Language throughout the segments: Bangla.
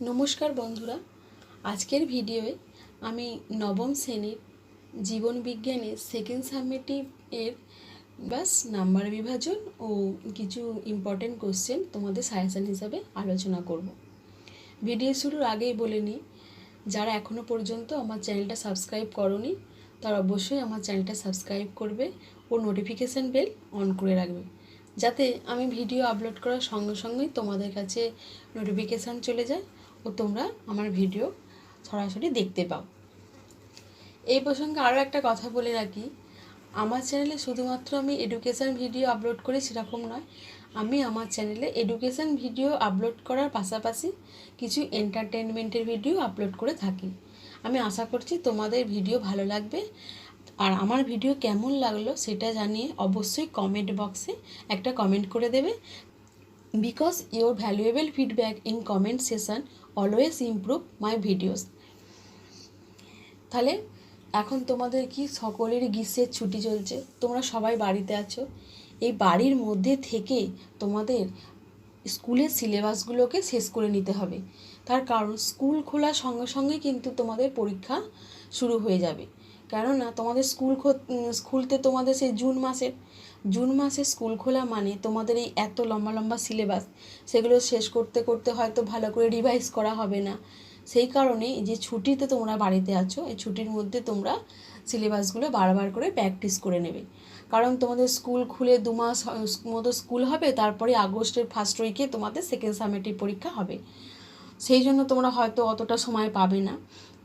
নমস্কার বন্ধুরা, আজকের ভিডিওয়ে আমি নবম শ্রেণীর জীবন বিজ্ঞানের সেকেন্ড সামেটিভ এর বাস নাম্বার বিভাজন ও কিছু ইম্পর্টেন্ট কোশ্চেন তোমাদের সাজেশন হিসাবে আলোচনা করব। ভিডিও শুরুর আগেই বলে নিই, যারা এখনও পর্যন্ত আমার চ্যানেলটা সাবস্ক্রাইব করোনি তারা অবশ্যই আমার চ্যানেলটা সাবস্ক্রাইব করবে ও নোটিফিকেশান বেল অন করে রাখবে, যাতে আমি ভিডিও আপলোড করার সঙ্গে সঙ্গেই তোমাদের কাছে নোটিফিকেশান চলে যায় ও তোমরা আমার ভিডিও সরাসরি দেখতে পাও। এই প্রসঙ্গে আরও একটা কথা বলে রাখি, আমার চ্যানেলে শুধুমাত্র আমি এডুকেশান ভিডিও আপলোড করি সেরকম নয়, আমি আমার চ্যানেলে এডুকেশান ভিডিও আপলোড করার পাশাপাশি কিছু এন্টারটেনমেন্টের ভিডিও আপলোড করে থাকি। আমি আশা করছি তোমাদের ভিডিও ভালো লাগবে, আর আমার ভিডিও কেমন লাগলো সেটা জানিয়ে অবশ্যই কমেন্ট বক্সে একটা কমেন্ট করে দেবে, because your valuable feedback in comment session always improve my videos. তাহলে এখন তোমাদের কি সকলের গ্রীষ্মের ছুটি চলছে, তোমরা সবাই বাড়িতে আছো। এই বাড়ির মধ্যে থেকে তোমাদের স্কুলের সিলেবাসগুলোকে শেষ করে নিতে হবে, তার কারণ স্কুল খোলার সঙ্গে সঙ্গে কিন্তু তোমাদের পরীক্ষা শুরু হয়ে যাবে। কেননা তোমাদের স্কুল খুলতে তোমাদের সেই জুন মাসে স্কুল খোলা মানে তোমাদের এই এত লম্বা লম্বা সিলেবাস, সেগুলো শেষ করতে করতে হয়তো ভালো করে রিভাইজ করা হবে না। সেই কারণে যে ছুটিতে তোমরা বাড়িতে আছো, এই ছুটির মধ্যে তোমরা সিলেবাসগুলো বারবার করে প্র্যাকটিস করে নেবে, কারণ তোমাদের স্কুল খুলে 2 মাস মতো স্কুল হবে, তারপরে আগস্টের ফার্স্ট উইকে তোমাদের সেকেন্ড সামেটিভ পরীক্ষা হবে। সেই জন্য তোমরা হয়তো অতটা সময় পাবে না,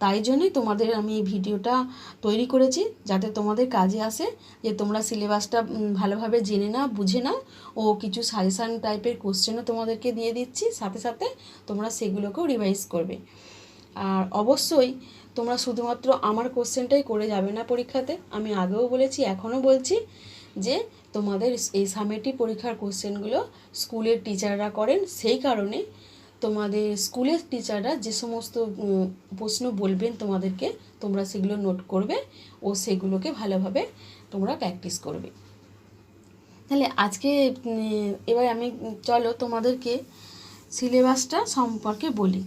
তাই জন্যই তোমাদের আমি এই ভিডিওটা তৈরি করেছি, যাতে তোমাদের কাজে আসে, যে তোমরা সিলেবাসটা ভালোভাবে জেনে নাও, বুঝে নাও, ও কিছু সাজেশান টাইপের কোশ্চেনও তোমাদেরকে দিয়ে দিচ্ছি, সাথে সাথে তোমরা সেগুলোকেও রিভাইজ করবে। আর অবশ্যই তোমরা শুধুমাত্র আমার কোশ্চেনটাই করে যাবে না পরীক্ষাতে, আমি আগেও বলেছি এখনও বলছি যে তোমাদের এই সামেটিভ পরীক্ষার কোশ্চেনগুলো স্কুলের টিচাররা করেন, সেই কারণে তোমাদের স্কুলের টিচাররা যে সমস্ত প্রশ্ন বলবেন তোমাদেরকে, তোমরা সেগুলো নোট করবে ও সেগুলোকে ভালোভাবে তোমরা প্র্যাকটিস করবে। তাহলে আজকে এবার আমি চলো তোমাদেরকে সিলেবাসটা সম্পর্কে বলি।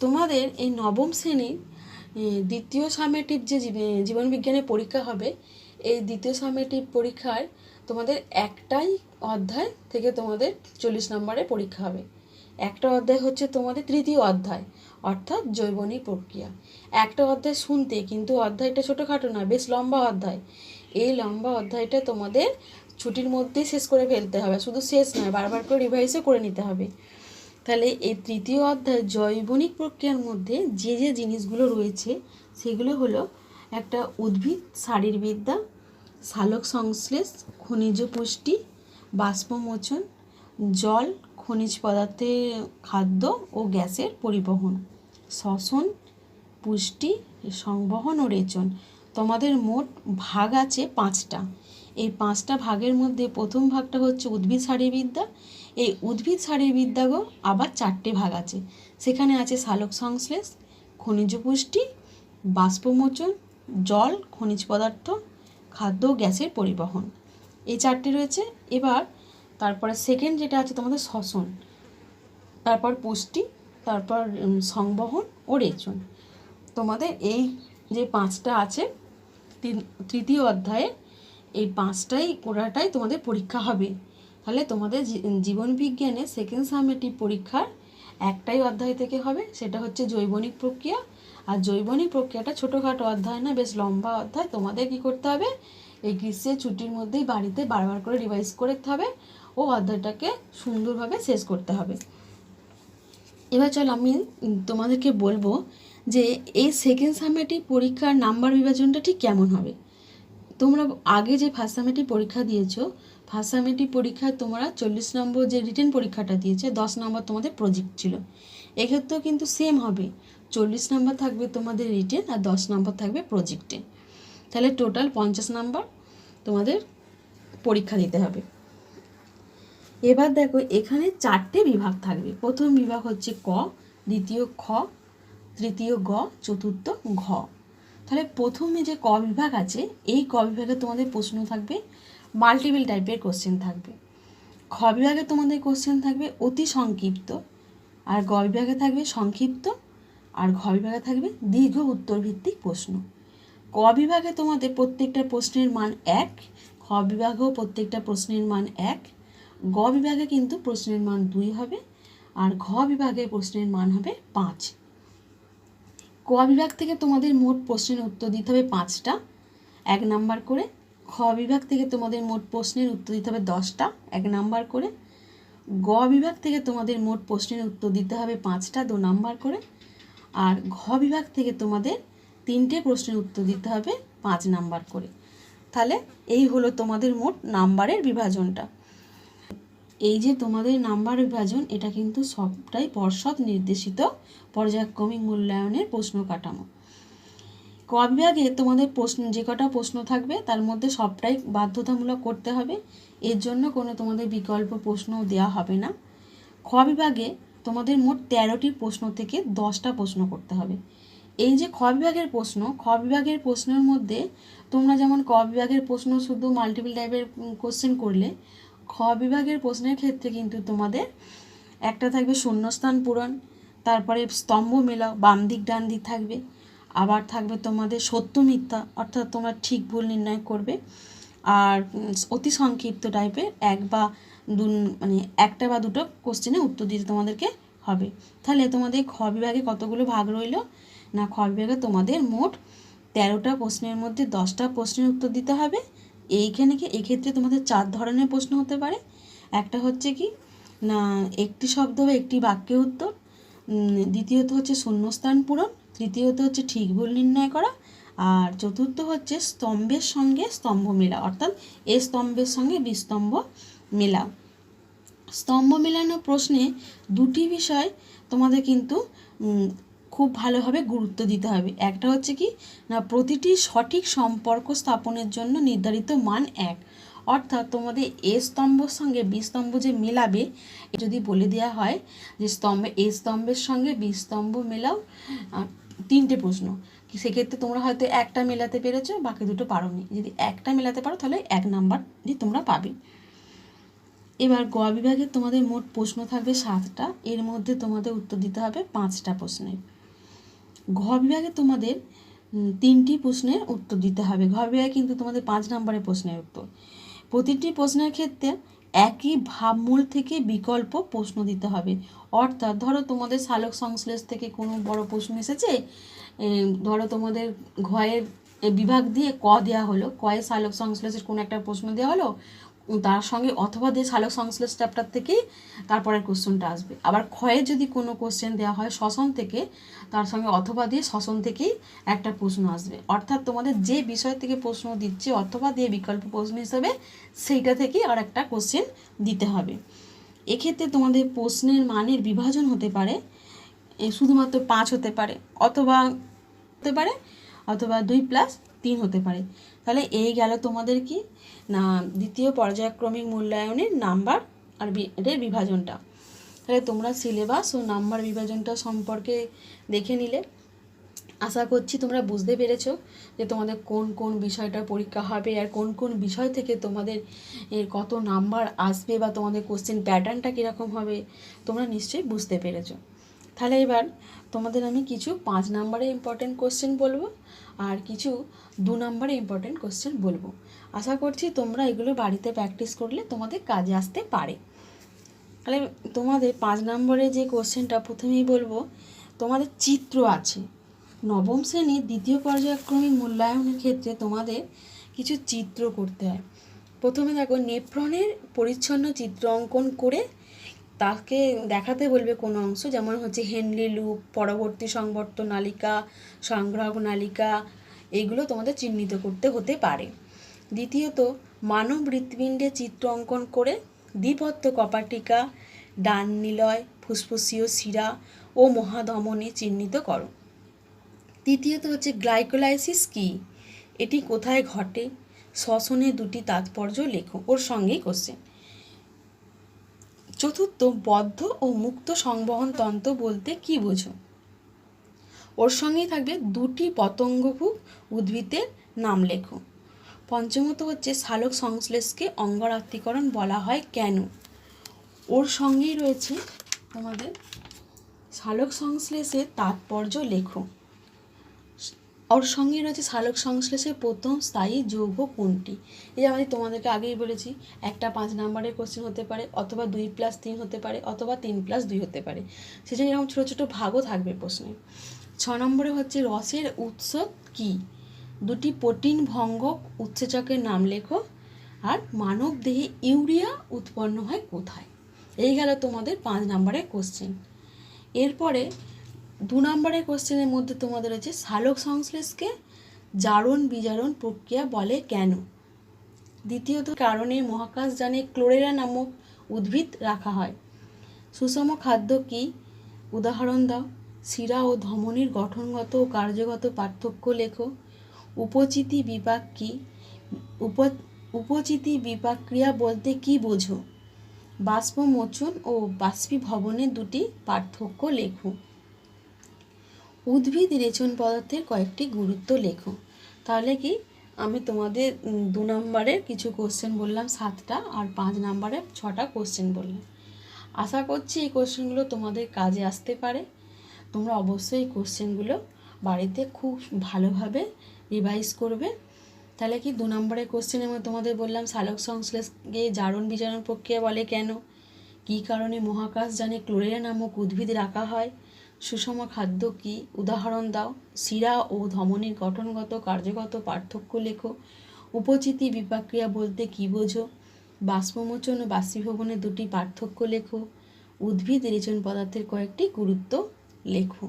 তোমাদের এই নবম শ্রেণীর দ্বিতীয় সামেটিভ যে জীবনবিজ্ঞানের পরীক্ষা হবে, এই দ্বিতীয় সামেটিভ পরীক্ষার তোমাদের একটাই অধ্যায় থেকে তোমাদের 40 নম্বরের পরীক্ষা হবে। একটা অধ্যায় হচ্ছে তোমাদের তৃতীয় অধ্যায়, অর্থাৎ জৈবনিক প্রক্রিয়া। একটা অধ্যায় শুনতে কিন্তু অধ্যায়টা ছোটোখাটো না, বেশ লম্বা অধ্যায়। এই লম্বা অধ্যায়টা তোমাদের ছুটির মধ্যেই শেষ করে ফেলতে হবে, শুধু শেষ নয়, বারবার করে রিভাইসও করে নিতে হবে। তাহলে এই তৃতীয় অধ্যায় জৈবনিক প্রক্রিয়ার মধ্যে যে যে জিনিসগুলো রয়েছে সেগুলো হলো একটা উদ্ভিদ শারীরবিদ্যা, সালোক সংশ্লেষ, খনিজ পুষ্টি, বাষ্পমোচন, জল, খনিজ পদার্থের খাদ্য ও গ্যাসের পরিবহন, শ্বসন, পুষ্টি, সংবহন ও রেচন। তোমাদের মোট ভাগ আছে 5টা। এই 5টা ভাগের মধ্যে প্রথম ভাগটা হচ্ছে উদ্ভিদ শারীরবিদ্যা। এই উদ্ভিদ শারীরবিদ্যাগো আবার 4টে ভাগ আছে, সেখানে আছে সালোক সংশ্লেষ, খনিজ পুষ্টি, বাষ্পমোচন, জল, খনিজ পদার্থ, খাদ্য, গ্যাসের পরিবহন, এই 4টে রয়েছে। এবার তারপরে সেকেন্ড যেটা আছে তোমাদের শ্বসন, তারপর পুষ্টি, তারপর সংবহন ও রেচন। তোমাদের এই যে 5টা আছে তৃতীয় অধ্যায়ে, এই 5টাই গোড়াটাই তোমাদের পরীক্ষা হবে। তাহলে তোমাদের জীবনবিজ্ঞানের সেকেন্ড সামেটিভ পরীক্ষার একটাই অধ্যায় থেকে হবে, সেটা হচ্ছে জৈবনিক প্রক্রিয়া। আর জৈবনিক প্রক্রিয়াটা ছোটোখাটো অধ্যায় না, বেশ লম্বা অধ্যায়। তোমাদের কী করতে হবে, এই গ্রীষ্মের ছুটির মধ্যেই বাড়িতে বারবার করে রিভাইজ করতে হবে ও অধ্যায়টাকে সুন্দরভাবে শেষ করতে হবে। এবার চল আমি তোমাদেরকে বলবো যে এই সেকেন্ড সামেটিভ পরীক্ষার নাম্বার বিভাজনটা ঠিক কেমন হবে। তোমরা আগে যে ফার্স্ট সামেটিভ পরীক্ষা দিয়েছো, ফার্স্ট সামেটিভ পরীক্ষায় তোমরা 40 নম্বর যে রিটেন পরীক্ষাটা দিয়েছে, 10 নম্বর তোমাদের প্রজেক্ট ছিল। এক্ষেত্রেও কিন্তু সেম হবে, 40 নম্বর থাকবে তোমাদের রিটেন আর 10 নম্বর থাকবে প্রজেক্টে। তাহলে টোটাল 50 নম্বর তোমাদের পরীক্ষা দিতে হবে। এবার দেখো এখানে 4টে বিভাগ থাকবে। প্রথম বিভাগ হচ্ছে ক, দ্বিতীয় খ, তৃতীয় গ, চতুর্থ ঘ। তাহলে প্রথমে যে ক বিভাগ আছে, এই ক বিভাগে তোমাদের প্রশ্ন থাকবে মাল্টিপল টাইপের কোশ্চেন থাকবে। খ বিভাগে তোমাদের কোশ্চেন থাকবে অতি সংক্ষিপ্ত, আর গ বিভাগে থাকবে সংক্ষিপ্ত, আর ঘ বিভাগে থাকবে দীর্ঘ উত্তরভিত্তিক প্রশ্ন। ক বিভাগে তোমাদের প্রত্যেকটা প্রশ্নের মান 1, খ বিভাগেও প্রত্যেকটা প্রশ্নের মান 1, গ বিভাগে কিন্তু প্রশ্নের মান 2 হবে, আর ঘ বিভাগে প্রশ্নের মান হবে 5। ক বিভাগ থেকে তোমাদের মোট প্রশ্নের উত্তর দিতে হবে 5টা, 1 নাম্বার করে। খ বিভাগ থেকে তোমাদের মোট প্রশ্নের উত্তর দিতে হবে 10টা, 1 নাম্বার করে। গ বিভাগ থেকে তোমাদের মোট প্রশ্নের উত্তর দিতে হবে 5টা, 2 নাম্বার করে। আর ঘ বিভাগ থেকে তোমাদের 3টে প্রশ্নের উত্তর দিতে হবে 5 নাম্বার করে। তাহলে এই হলো তোমাদের মোট নাম্বারের বিভাজনটা। এই যে তোমাদের নাম্বার বিভাজন, এটা কিন্তু সবটাই পর্ষদ নির্দেশিত পর্যায়ক্রমিক মূল্যায়নের প্রশ্ন কাঠামো। ক বিভাগে তোমাদের প্রশ্ন যে কটা প্রশ্ন থাকবে তার মধ্যে সবটাই বাধ্যতামূলক করতে হবে, এর জন্য কোনো তোমাদের বিকল্প প্রশ্ন দেওয়া হবে না। খ বিভাগে তোমাদের মোট 13টি প্রশ্ন থেকে 10টা প্রশ্ন করতে হবে। এই যে খ বিভাগের প্রশ্ন, খ বিভাগের প্রশ্নের মধ্যে তোমরা যেমন ক বিভাগের প্রশ্ন শুধু মাল্টিপল টাইপের কোশ্চেন করলে, খ বিভাগের প্রশ্নের ক্ষেত্রে কিন্তু তোমাদের একটা থাকবে শূন্যস্থান পূরণ, তারপরে স্তম্ভ মেলাও, বাম দিক ডান দিক থাকবে, আবার থাকবে তোমাদের সত্য মিথ্যা, অর্থাৎ তোমরা ঠিক ভুল নির্ণয় করবে, আর অতি সংক্ষিপ্ত টাইপের একটা বা দুটো কোশ্চেনে উত্তর দিতে তোমাদেরকে হবে। তাহলে তোমাদের খ বিভাগে কতগুলো ভাগ রইল না, খ বিভাগে তোমাদের মোট 13টা প্রশ্নের মধ্যে 10টা প্রশ্নের উত্তর দিতে হবে। এক্ষেত্রে তোমাদের 4 ধরনের প্রশ্ন হতে পারে। একটা হচ্ছে কি না একটি শব্দ বা একটি বাক্যে উত্তর, দ্বিতীয়ত হচ্ছে শূন্যস্থান পূরণ, তৃতীয়ত হচ্ছে ঠিক ভুল নির্ণয় করা, আর চতুর্থ হচ্ছে স্তম্ভের সঙ্গে স্তম্ভ মেলা, অর্থাৎ এ স্তম্ভের সঙ্গে বি স্তম্ভ মেলা। স্তম্ভ মেলানো প্রশ্নে 2টি বিষয় তোমাদের কিন্তু খুব ভালোভাবে গুরুত্ব দিতে হবে। একটা হচ্ছে কি না প্রতিটি সঠিক সম্পর্ক স্থাপনের জন্য নির্ধারিত মান 1, অর্থাৎ তোমাদের এ স্তম্ভর সঙ্গে বি স্তম্ভ যে মেলাবে, যদি বলে দেওয়া হয় যে এ স্তম্ভের সঙ্গে বি স্তম্ভ মেলাও 3টে প্রশ্ন, সেক্ষেত্রে তোমরা হয়তো একটা মেলাতে পেরেছো, বাকি দুটো পারোনি। যদি একটা মেলাতে পারো তাহলে 1 নাম্বার তোমরা পাবে। এবার গ বিভাগে তোমাদের মোট প্রশ্ন থাকবে 7টা, এর মধ্যে তোমাদের উত্তর দিতে হবে 5টা প্রশ্নের। ঘ বিভাগে তোমাদের 3টি প্রশ্নের উত্তর দিতে হবে। ঘ বিভাগে কিন্তু তোমাদের 5 নম্বরের প্রশ্নের উত্তর। প্রতিটি প্রশ্নের ক্ষেত্রে একই ভাবমূল থেকে বিকল্প প্রশ্ন দিতে হবে, অর্থাৎ ধরো তোমাদের সালোক সংশ্লেষ থেকে কোনো বড় প্রশ্ন এসেছে, ধরো তোমাদের ঘয়ের বিভাগ দিয়ে ক দেওয়া হলো, কয়ের সালোক সংশ্লেষের কোনো একটা প্রশ্ন দেওয়া হলো, তার সঙ্গে অথবা দিয়ে সালোক সংশ্লেষ চ্যাপ্টার থেকেই তারপরের কোশ্চেনটা আসবে। আবার ক্ষয়ে যদি কোনো কোশ্চেন দেওয়া হয় শ্বসন থেকে, তার সঙ্গে অথবা দিয়ে শ্বসন থেকেই একটা প্রশ্ন আসবে, অর্থাৎ তোমাদের যে বিষয় থেকে প্রশ্ন দিচ্ছে অথবা দিয়ে বিকল্প প্রশ্ন হিসেবে সেইটা থেকেই আর একটা কোশ্চেন দিতে হবে। এক্ষেত্রে তোমাদের প্রশ্নের মানের বিভাজন হতে পারে, শুধুমাত্র 5 হতে পারে, অথবা 2+3 হতে পারে। তাহলে এই গেল তোমাদের কি না দ্বিতীয় পর্যায়ক্রমিক মূল্যায়নের নাম্বার আর এর বিভাজনটা। তাহলে তোমরা সিলেবাস ও নাম্বার বিভাজনটা সম্পর্কে দেখে নিলে। আশা করছি তোমরা বুঝতে পেরেছো যে তোমাদের কোন কোন বিষয়টা পরীক্ষা হবে আর কোন কোন বিষয় থেকে তোমাদের কত নাম্বার আসবে বা তোমাদের কোশ্চেন প্যাটার্নটা কীরকম হবে তোমরা নিশ্চয়ই বুঝতে পেরেছো। তাহলে এবার তোমাদের আমি কিছু 5 নম্বরে ইম্পর্টেন্ট কোশ্চেন বলবো আর কিছু 2 নম্বরে ইম্পর্টেন্ট কোশ্চেন বলবো। আশা করছি তোমরা এগুলো বাড়িতে প্র্যাকটিস করলে তোমাদের কাজে আসতে পারে। তাহলে তোমাদের 5 নম্বরে যে কোশ্চেনটা প্রথমেই বলবো, তোমাদের চিত্র আছে। নবম শ্রেণীর দ্বিতীয় পর্যায়ক্রমিক মূল্যায়নের ক্ষেত্রে তোমাদের কিছু চিত্র করতে হয়। প্রথমে দেখো নেফ্রনের পরিচ্ছন্ন চিত্র অঙ্কন করে তাকে দেখাতে বলবে কোনো অংশ, যেমন হচ্ছে হেনলি লুপ, পরবর্তী সংবর্ত নালিকা, সংগ্রাহক নালিকা, এইগুলো তোমাদের চিহ্নিত করতে হতে পারে। দ্বিতীয়ত মানব হৃৎপিণ্ডের চিত্র অঙ্কন করে দ্বিপত্র কপাটিকা, ডান নিলয়, ফুসফুসীয় শিরা ও মহাধমনী চিহ্নিত করো। তৃতীয়ত হচ্ছে গ্লাইকোলাইসিস কী, এটি কোথায় ঘটে, শ্বসনে 2টি তাৎপর্য লেখো, ওর সঙ্গেই কোশ্চেন। চতুর্থ বদ্ধ ও মুক্ত সংবহন তন্ত্র বলতে কি বোঝো, ওর সঙ্গেই থাকবে 2টি পতঙ্গভুক উদ্ভিদের নাম লেখো। পঞ্চমত হচ্ছে সালোক সংশ্লেষকে অঙ্গরাত্রীকরণ বলা হয় কেন, ওর সঙ্গেই রয়েছে তোমাদের সালোক সংশ্লেষের তাৎপর্য লেখো। ওর সঙ্গে রয়েছে সালোক সংশ্লেষের প্রথম স্থায়ী যৌগ কোনটি। এই আমি তোমাদেরকে আগেই বলেছি, একটা 5 নম্বরের কোশ্চেন হতে পারে, অথবা 2+3 হতে পারে, অথবা 3+2 হতে পারে। সেজন্য এরকম ছোটো ছোটো ভাগও থাকবে প্রশ্নে। 6 নম্বরে হচ্ছে রসের উৎস কি। 2টি প্রোটিন ভঙ্গক উৎসেচকের নাম লেখো। আর মানব দেহে ইউরিয়া উৎপন্ন হয় কোথায়। এই গেল তোমাদের 5 নম্বরের কোশ্চেন। এরপরে 2 নম্বরের কোশ্চেনের মধ্যে তোমাদের হচ্ছে সালোক সংশ্লেষকে জারণ বিজারণ প্রক্রিয়া বলে কেন। দ্বিতীয়ত কারণে মহাকাশযানে ক্লোরেলা নামক উদ্ভিদ রাখা হয়। সুষম খাদ্য কি, উদাহরণ দাও। শিরা ও ধমনীর গঠনগত ও কার্যগত পার্থক্য লেখো। উপচিতি বিপাক কি, উপচিতি বিপাক ক্রিয়া বলতে কি বোঝো। বাষ্পমোচন ও বাষ্পীভবনের 2টি পার্থক্য লেখো। উদ্ভিদ রেচন পদার্থের কয়েকটি গুরুত্ব লেখো। তাহলে কি আমি তোমাদের 2 নম্বরের কিছু কোশ্চেন বললাম 7টা, আর 5 নম্বরের 6টা কোশ্চেন বললাম। আশা করছি এই কোশ্চেনগুলো তোমাদের কাজে আসতে পারে। তোমরা অবশ্যই এই কোশ্চেনগুলো বাড়িতে খুব ভালোভাবে রিভাইজ করবে। তাহলে কি 2 নম্বরের কোশ্চেনের মধ্যে তোমাদের বললাম সালোক সংশ্লেষকে জারণ বিজারণ প্রক্রিয়া বলে কেন, কী কারণে মহাকাশযানে ক্লোরেলা নামক উদ্ভিদ রাখা হয়, সুষম খাদ্য কি, উদাহরণ দাও। শিরা ও ধমনীর গঠনগত কার্যগত পার্থক্য লেখো। উপচিতি বিপাক ক্রিয়া বলতে কী বোঝো। বাষ্পমোচন ও বাষ্পীভবনের 2টি পার্থক্য লেখো। উদ্ভিদ রেচন পদার্থের কয়েকটি গুরুত্ব লেখো।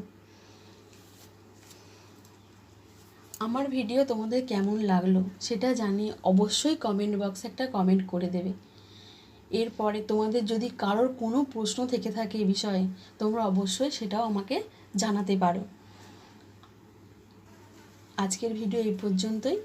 আমার ভিডিও তোমাদের কেমন লাগলো সেটা জানিয়ে অবশ্যই কমেন্ট বক্সে একটা কমেন্ট করে দেবে। এরপরে তোমাদের যদি কারোর কোনো প্রশ্ন থেকে থাকে এই বিষয়ে, তোমরা অবশ্যই সেটাও আমাকে জানাতে পারো। আজকের ভিডিও এই পর্যন্তই।